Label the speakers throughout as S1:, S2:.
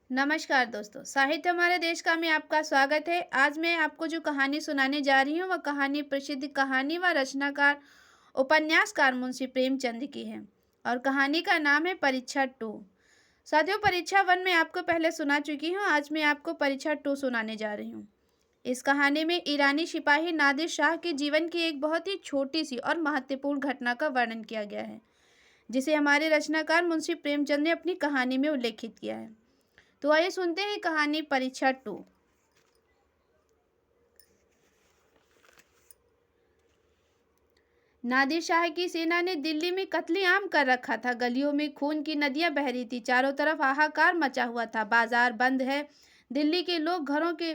S1: नमस्कार दोस्तों, साहित्य हमारे देश का में आपका स्वागत है। आज मैं आपको जो कहानी सुनाने जा रही हूँ, वह कहानी प्रसिद्ध कहानी व रचनाकार उपन्यासकार मुंशी प्रेमचंद की है। और कहानी का नाम है परीक्षा टू। साथियों, परीक्षा वन में आपको पहले सुना चुकी हूँ। आज मैं आपको परीक्षा टू सुनाने जा रही हूँ। इस कहानी में ईरानी सिपाही नादिर शाह के जीवन की एक बहुत ही छोटी सी और महत्वपूर्ण घटना का वर्णन किया गया है, जिसे हमारे रचनाकार मुंशी प्रेमचंद ने अपनी कहानी में उल्लेखित किया है। तो आइए सुनते हैं कहानी परीक्षा टू। नादिर शाह की सेना ने दिल्ली में कत्लेआम कर रखा था। गलियों में खून की नदियां बह रही थी। चारों तरफ हाहाकार मचा हुआ था। बाजार बंद है। दिल्ली के लोग घरों के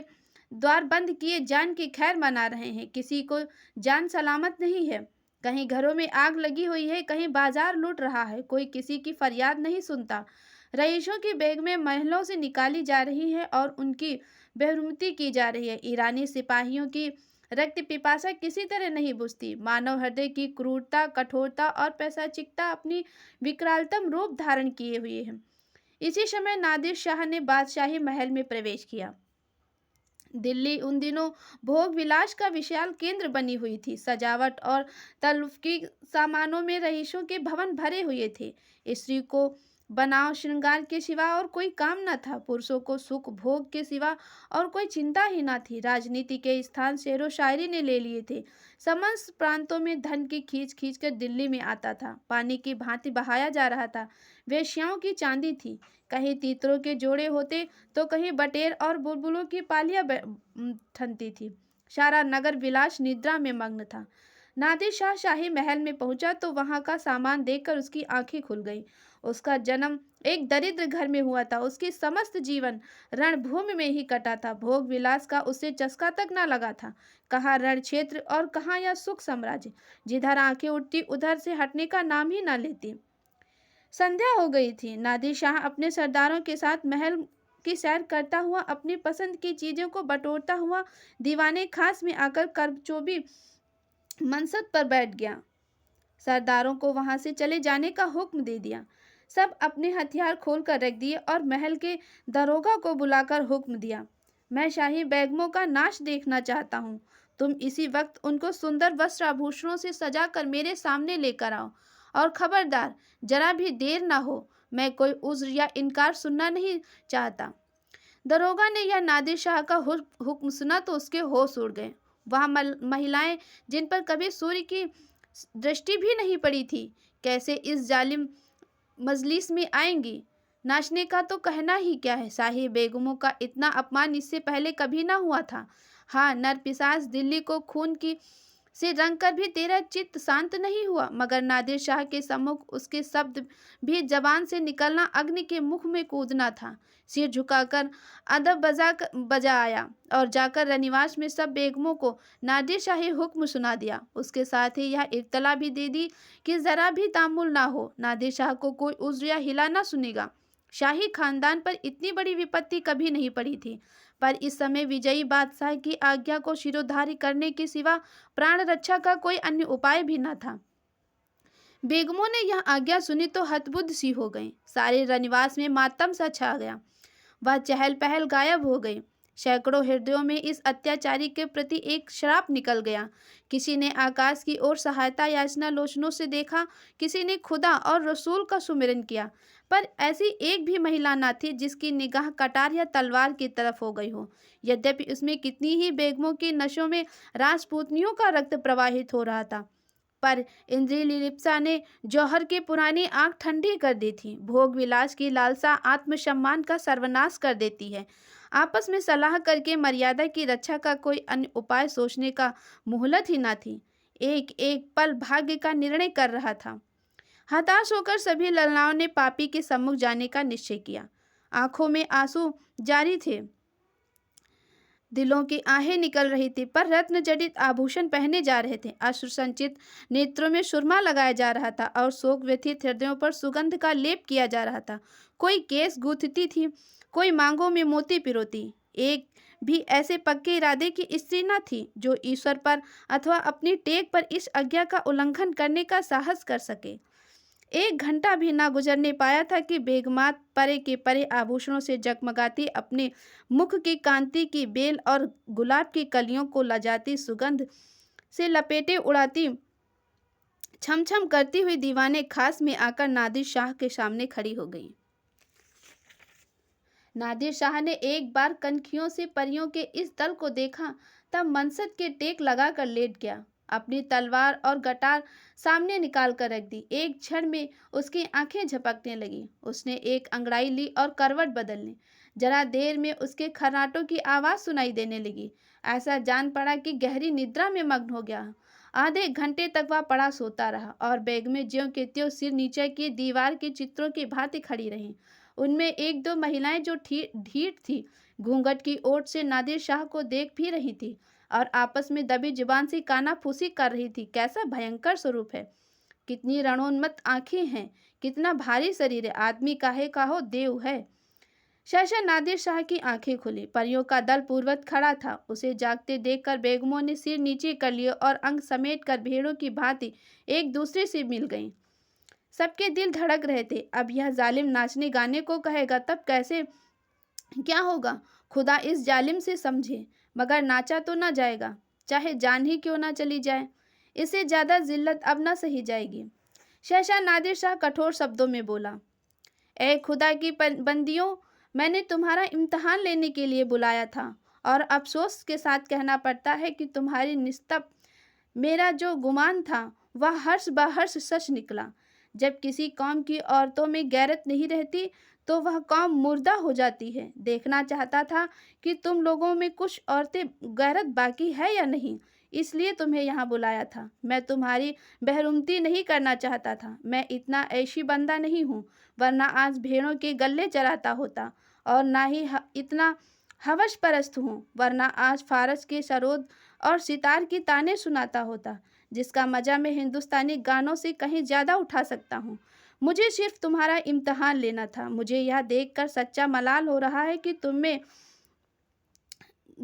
S1: द्वार बंद किए जान की खैर मना रहे हैं। किसी को जान सलामत नहीं है। कहीं घरों में आग लगी हुई है, कहीं बाजार लूट रहा है। कोई किसी की फरियाद नहीं सुनता। रईसों की बेगमें महलों से निकाली जा रही है और उनकी बेरुमती की जा रही है। ईरानी सिपाहियों की रक्त पिपासा किसी तरह नहीं बुझती। मानव हृदय की क्रूरता, कठोरता और पैशाचिकता अपनी विकरालतम रूप धारण किए हुए हैं। इसी समय नादिर शाह ने बादशाही महल में प्रवेश किया। दिल्ली उन दिनों भोग विलास का विशाल केंद्र बनी हुई थी। सजावट और तलुफ्की सामानों में रईसों के भवन भरे हुए थे। स्त्री को बनाव श्रृंगार के सिवा और कोई काम न था। पुरुषों को सुख भोग के सिवा और कोई चिंता ही न थी। राजनीति के स्थान शेरो शायरी ने ले लिए थे। समस्त प्रांतों में धन की खींच खींच कर दिल्ली में आता था। पानी की भांति बहाया जा रहा था। वेश्याओं की चांदी थी। कहीं तीतरों के जोड़े होते तो कहीं बटेर और बुलबुलों की पालियां ठनती थी। सारा नगर विलास निद्रा में मग्न था। नादिर शाह शाही महल में पहुंचा तो वहां का सामान देखकर उसकी आंखें खुल गईं। उसका जन्म एक दरिद्र घर में हुआ था। उसकी समस्त जीवन रणभूमि में ही कटा था। भोग विलास का उसे चस्का तक न लगा था। कहाँ रण क्षेत्र और कहाँ यह सुख साम्राज्य। जिधर आंखें उठती उधर से हटने का नाम ही न लेती। संध्या हो गई थी। नादिर शाह अपने सरदारों के साथ महल की सैर करता हुआ अपनी पसंद की चीजों को बटोरता हुआ दीवाने खास में आकर करचोबी मनसद पर बैठ गया। सरदारों को वहां से चले जाने का हुक्म दे दिया। सब अपने हथियार खोल कर रख दिए और महल के दरोगा को बुलाकर हुक्म दिया। मैं शाही बेगमों का नाच देखना चाहता हूँ। तुम इसी वक्त उनको सुंदर वस्त्र आभूषणों से सजाकर मेरे सामने लेकर आओ। और खबरदार, जरा भी देर ना हो। मैं कोई उज्र या इनकार सुनना नहीं चाहता। दरोगा ने यह नादिर शाह का हुक्म सुना तो उसके होश उड़ गए। वहां महिलाएं, जिन पर कभी सूर्य की दृष्टि भी नहीं पड़ी थी, कैसे इस जालिम मजलिस में आएंगी। नाचने का तो कहना ही क्या है। शाही बेगमों का इतना अपमान इससे पहले कभी ना हुआ था। हाँ, नरपिशाच दिल्ली को खून की से रंग कर भी तेरा चित्त शांत नहीं हुआ। मगर नादिर शाह के सम्मुख उसके शब्द भी जबान से निकलना अग्नि के मुख में कूदना था। सिर झुकाकर अदब बजा आया और जाकर रनिवास में सब बेगमों को नादिर शाही हुक्म सुना दिया। उसके साथ ही यह इत्तला भी दे दी कि जरा भी तामुल ना हो। नादिर शाह को कोई उज्र या हिला ना सुनेगा। शाही खानदान पर इतनी बड़ी विपत्ति कभी नहीं पड़ी थी। पर इस समय विजयी बादशाह की आज्ञा को शिरोधार्य करने के सिवा प्राण रक्षा का कोई अन्य उपाय भी न था। बेगमों ने यह आज्ञा सुनी तो हतबुद्ध सी हो गईं। सारे रनिवास में मातम सा छा गया। वह चहल पहल गायब हो गई। सैकड़ों हृदयों में इस अत्याचारी के प्रति एक श्राप निकल गया। किसी ने आकाश की ओर सहायता याचना लोचनों से देखा, किसी ने खुदा और रसूल का सुमिरन किया, पर ऐसी एक भी महिला न थी जिसकी निगाह कटार या तलवार की तरफ हो गई हो। यद्यपि उसमें कितनी ही बेगमों की नशों में राजपूतनियों का रक्त प्रवाहित हो रहा था, पर इंद्रिय लिप्सा ने जौहर की पुरानी आंख ठंडी कर दी थी। भोग विलास की लालसा आत्मसम्मान का सर्वनाश कर देती है। आपस में सलाह करके मर्यादा की रक्षा का कोई अन्य उपाय सोचने का मोहलत ही न थी। एक एक पल भाग्य का निर्णय कर रहा था। हताश होकर सभी ललनाओं ने पापी के सम्मुख जाने का निश्चय किया। आंखों में आंसू जारी थे, दिलों की आहें निकल रही थी, पर रत्न जड़ित आभूषण पहने जा रहे थे। अश्रु संचित नेत्रों में सुरमा लगाया जा रहा था और शोक व्यथित हृदयों पर सुगंध का लेप किया जा रहा था। कोई केस गूंथती थी, कोई मांगों में मोती पिरोती। एक भी ऐसे पक्के इरादे की स्त्री न थी जो ईश्वर पर अथवा अपनी टेक पर इस आज्ञा का उल्लंघन करने का साहस कर सके। 1 घंटा भी ना गुजरने पाया था कि बेगमात परे के परे आभूषणों से जगमगाती अपने मुख की कांति की बेल और गुलाब की कलियों को लजाती सुगंध से लपेटे उड़ाती छम छम करती हुई दीवाने खास में आकर नादिर शाह के सामने खड़ी हो गई। नादिर शाह ने एक बार कनखियों से परियों के इस दल को देखा, तब मनसद के टेक लगाकर लेट गया। अपनी तलवार और गटार सामने निकाल कर रख दी। एक क्षण में उसकी आंखें झपकने लगी। उसने एक अंगड़ाई ली और करवट बदल ली। जरा देर में उसके खर्राटों की आवाज सुनाई देने लगी। ऐसा जान पड़ा कि गहरी निद्रा में मग्न हो गया। आधे घंटे तक वह पड़ा सोता रहा और बेगमें ज्यों के त्यों सिर नीचे की दीवार के चित्रों की भांति खड़ी रहीं। उनमें एक दो महिलाएं जो ढीठ थी, घूंघट की ओट से नादिर शाह को देख भी रही थी और आपस में दबी जुबान से कानाफूसी कर रही थी। कैसा भयंकर स्वरूप है, कितनी रणोन्मत्त आंखें हैं, कितना भारी शरीर है, आदमी काहे का हो देव है। सहसा नादिर शाह की आंखें खुली। परियों का दल पूर्वत खड़ा था। उसे जागते देखकर बेगमों ने सिर नीचे कर लिए और अंग समेट कर भेड़ों की भांति एक दूसरे से मिल गईं। सबके दिल धड़क रहे थे। अब यह जालिम नाचने गाने को कहेगा, तब कैसे क्या होगा, खुदा इस जालिम से समझे। मगर नाचा तो ना जाएगा, चाहे जान ही क्यों ना चली जाए। इससे ज्यादा जिल्लत अब ना सही जाएगी। सहसा नादिर शाह कठोर शब्दों में बोला, ए खुदा की बंदियों, मैंने तुम्हारा इम्तहान लेने के लिए बुलाया था और अफसोस के साथ कहना पड़ता है कि तुम्हारी निस्बत मेरा जो गुमान था वह हर्ष बहर्ष सच निकला। जब किसी कौम की औरतों में गैरत नहीं रहती तो वह कौम मुर्दा हो जाती है। देखना चाहता था कि तुम लोगों में कुछ औरतें गैरत बाकी है या नहीं, इसलिए तुम्हें यहाँ बुलाया था। मैं तुम्हारी बहरूमती नहीं करना चाहता था। मैं इतना ऐशी बंदा नहीं हूँ, वरना आज भेड़ों के गल्ले चराता होता, और ना ही इतना हवश परस्त हूँ, वरना आज फारस के सरोद और सितार की ताने सुनाता होता, जिसका मजा मैं हिंदुस्तानी गानों से कहीं ज़्यादा उठा सकता हूँ। मुझे सिर्फ तुम्हारा इम्तहान लेना था। मुझे यह देखकर सच्चा मलाल हो रहा है कि तुम में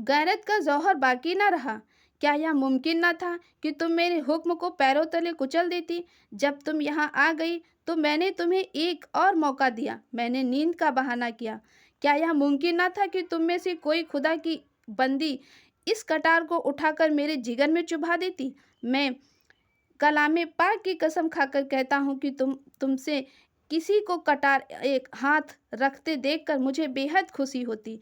S1: गैरत का जौहर बाकी न रहा। क्या यह मुमकिन न था कि तुम मेरे हुक्म को पैरों तले कुचल देती? जब तुम यहाँ आ गई तो मैंने तुम्हें एक और मौका दिया। मैंने नींद का बहाना किया। क्या यह मुमकिन न था कि तुम में से कोई खुदा की बंदी इस कटार को उठाकर मेरे जिगर में चुभा देती? मैं कलामे पाक की कसम खाकर कहता हूँ कि तुमसे किसी को कटार एक हाथ रखते देखकर मुझे बेहद खुशी होती।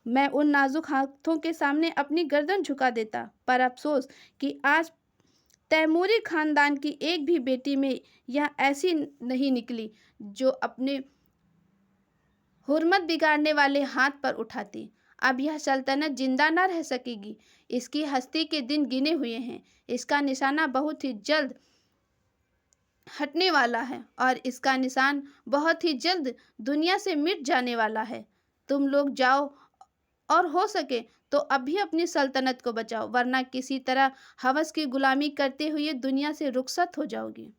S1: मैं उन नाजुक हाथों के सामने अपनी गर्दन झुका देता। पर अफसोस कि आज तैमूरी खानदान की एक भी बेटी में यह ऐसी नहीं निकली जो अपने हुर्मत बिगाड़ने वाले हाथ पर उठाती। अब यह सल्तनत जिंदा न रह सकेगी। इसकी हस्ती के दिन गिने हुए हैं। इसका निशाना बहुत ही जल्द हटने वाला है और इसका निशान बहुत ही जल्द दुनिया से मिट जाने वाला है। तुम लोग जाओ और हो सके तो अभी अपनी सल्तनत को बचाओ, वरना किसी तरह हवस की गुलामी करते हुए दुनिया से रुखसत हो जाओगी।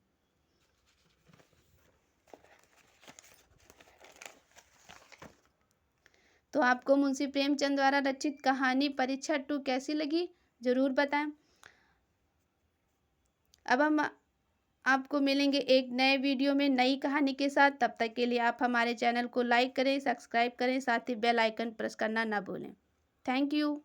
S1: तो आपको मुंशी प्रेमचंद द्वारा रचित कहानी परीक्षा 2 कैसी लगी, जरूर बताएं। अब हम आपको मिलेंगे एक नए वीडियो में नई कहानी के साथ। तब तक के लिए आप हमारे चैनल को लाइक करें, सब्सक्राइब करें, साथ ही बेल आइकन प्रेस करना ना भूलें। Thank you.